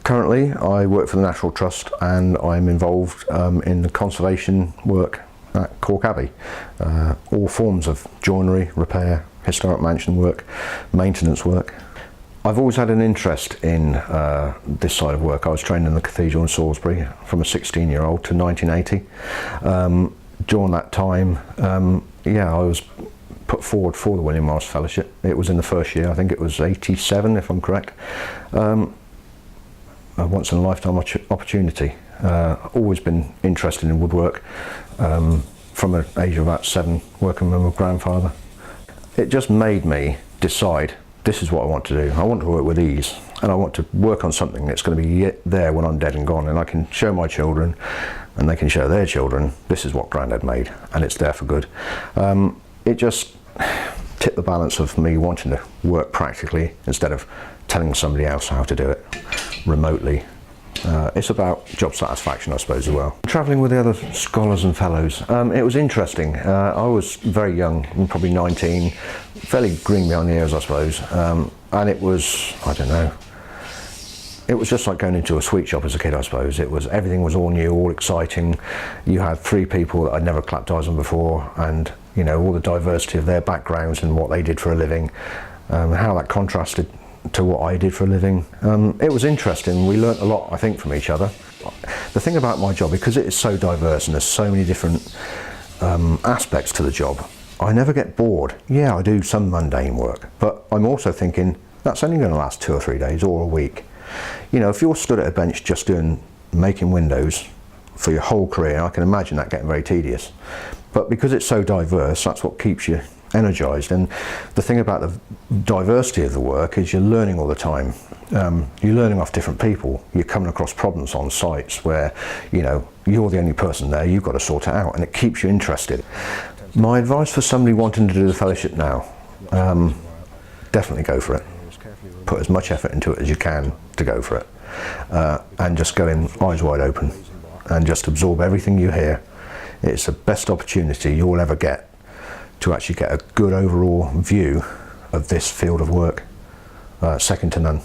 Currently I work for the National Trust and I'm involved in the conservation work at Cork Abbey. All forms of joinery, repair, historic mansion work, maintenance work. I've always had an interest in this side of work. I was trained in the cathedral in Salisbury from a 16-year-old to 1980. During that time, I was put forward for the William Morris Fellowship. It was in the first year, I think it was 87 if I'm correct. A once in a lifetime opportunity. Always been interested in woodwork from an age of about 7, working with my grandfather. It just made me decide this is what I want to do. I want to work with ease, and I want to work on something that's going to be there when I'm dead and gone, and I can show my children and they can show their children this is what Grandad made, and it's there for good. It just tipped the balance of me wanting to work practically instead of telling somebody else how to do it remotely. It's about job satisfaction, I suppose, as well. Travelling with the other scholars and fellows, it was interesting. I was very young, probably 19, fairly green behind the ears, I suppose, and it was, I don't know, it was just like going into a sweet shop as a kid, I suppose. Everything was all new, all exciting. You had 3 people that I'd never clapped eyes on before, and you know, all the diversity of their backgrounds and what they did for a living, how that contrasted to what I did for a living. It was interesting. We learnt a lot, I think, from each other. The thing about my job, because it is so diverse and there's so many different aspects to the job, I never get bored. Yeah, I do some mundane work, but I'm also thinking that's only going to last 2 or 3 days or a week. You know, if you're stood at a bench just making windows for your whole career, I can imagine that getting very tedious. But because it's so diverse, that's what keeps you energised. And the thing about the diversity of the work is you're learning all the time. You're learning off different people. You're coming across problems on sites where, you know, you're the only person there, you've got to sort it out, and it keeps you interested. My advice for somebody wanting to do the fellowship now, definitely go for it. Put as much effort into it as you can to go for it. And just go in eyes wide open and just absorb everything you hear. It's the best opportunity you'll ever get to actually get a good overall view of this field of work, second to none.